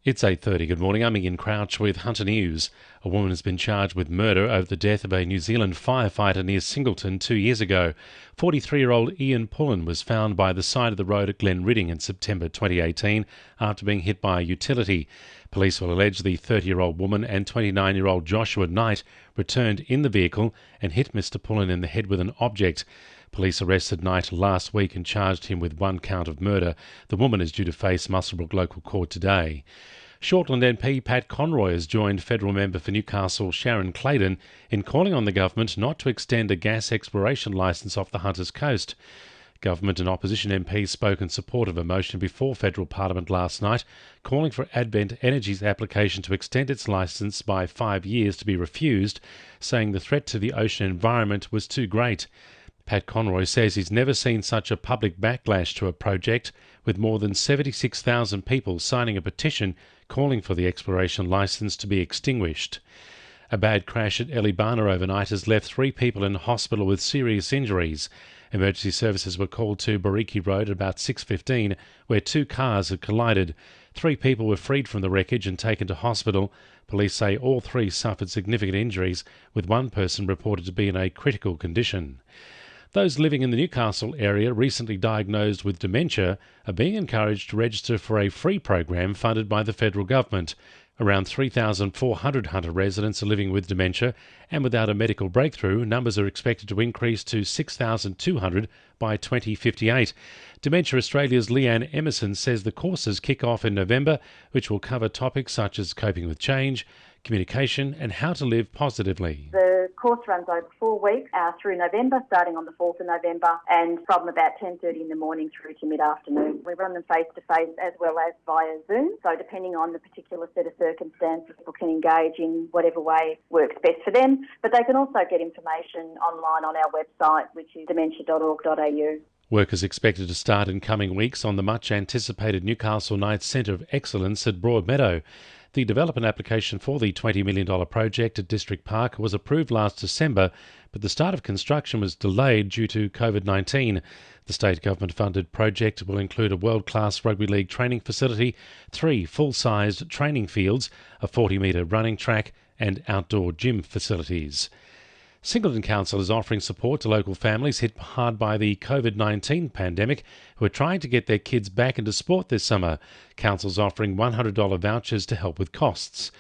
It's 8:30. Good morning. I'm Ian Crouch with Hunter News. A woman has been charged with murder over the death of a New Zealand firefighter near Singleton 2 years ago. 43-year-old Ian Pullen was found by the side of the road at Glenridding in September 2018 after being hit by a utility. Police will allege the 30-year-old woman and 29-year-old Joshua Knight returned in the vehicle and hit Mr. Pullen in the head with an object. Police arrested Knight last week and charged him with one count of murder. The woman is due to face Muswellbrook local court today. Shortland MP Pat Conroy has joined federal member for Newcastle Sharon Claydon in calling on the government not to extend a gas exploration licence off the Hunters Coast. Government and opposition MPs spoke in support of a motion before federal parliament last night, calling for Advent Energy's application to extend its licence by 5 years to be refused, saying the threat to the ocean environment was too great. Pat Conroy says he's never seen such a public backlash to a project, with more than 76,000 people signing a petition calling for the exploration licence to be extinguished. A bad crash at Elibana overnight has left 3 people in hospital with serious injuries. Emergency services were called to Bariki Road at about 6:15, where 2 cars had collided. 3 people were freed from the wreckage and taken to hospital. Police say all 3 suffered significant injuries, with one person reported to be in a critical condition. Those living in the Newcastle area recently diagnosed with dementia are being encouraged to register for a free program funded by the federal government. Around 3,400 Hunter residents are living with dementia, and without a medical breakthrough, numbers are expected to increase to 6,200 by 2058. Dementia Australia's Leanne Emerson says the courses kick off in November, which will cover topics such as coping with change, communication and how to live positively. The course runs over 4 weeks through November, starting on the 4th of November, and from about 10:30 in the morning through to mid-afternoon. We run them face-to-face as well as via Zoom, so depending on the particular set of circumstances, people can engage in whatever way works best for them, but they can also get information online on our website, which is dementia.org.au. Work is expected to start in coming weeks on the much-anticipated Newcastle Knights Centre of Excellence at Broadmeadow. The development application for the $20 million project at District Park was approved last December, but the start of construction was delayed due to COVID-19. The state government-funded project will include a world-class rugby league training facility, 3 full-sized training fields, a 40-metre running track and outdoor gym facilities. Singleton Council is offering support to local families hit hard by the COVID-19 pandemic who are trying to get their kids back into sport this summer. Council's offering $100 vouchers to help with costs.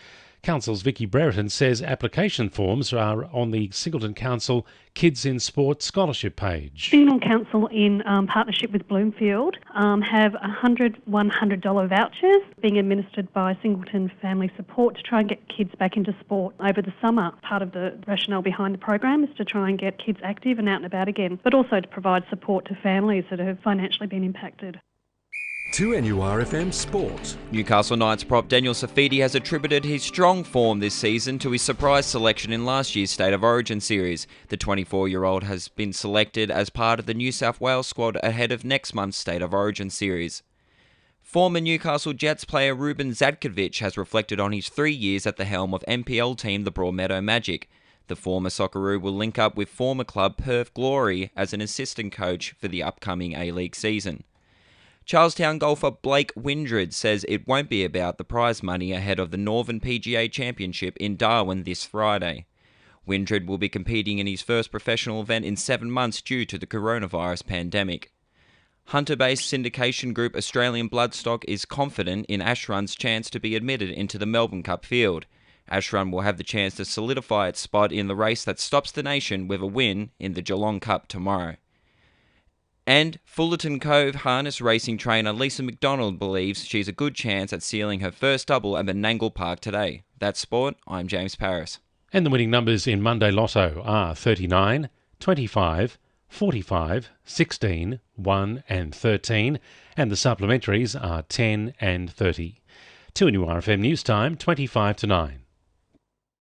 Council's Vicky Brereton says application forms are on the Singleton Council Kids in Sport scholarship page. Singleton Council, in partnership with Bloomfield, have $100 vouchers being administered by Singleton Family Support to try and get kids back into sport over the summer. Part of the rationale behind the program is to try and get kids active and out and about again, but also to provide support to families that have financially been impacted. 2NURFM Sport. Newcastle Knights prop Daniel Safidi has attributed his strong form this season to his surprise selection in last year's State of Origin series. The 24-year-old has been selected as part of the New South Wales squad ahead of next month's State of Origin series. Former Newcastle Jets player Ruben Zadkovic has reflected on his 3 years at the helm of NPL team the Broadmeadow Magic. The former Socceroo will link up with former club Perth Glory as an assistant coach for the upcoming A-League season. Charlestown golfer Blake Windred says it won't be about the prize money ahead of the Northern PGA Championship in Darwin this Friday. Windred will be competing in his first professional event in 7 months due to the coronavirus pandemic. Hunter-based syndication group Australian Bloodstock is confident in Ashrun's chance to be admitted into the Melbourne Cup field. Ashrun will have the chance to solidify its spot in the race that stops the nation with a win in the Geelong Cup tomorrow. And Fullerton Cove harness racing trainer Lisa McDonald believes she's a good chance at sealing her first double at Menangle Park today. That's sport. I'm James Paris. And the winning numbers in Monday Lotto are 39, 25, 45, 16, 1 and 13, and the supplementaries are 10 and 30. 2NURFM News Time, 25 to 9.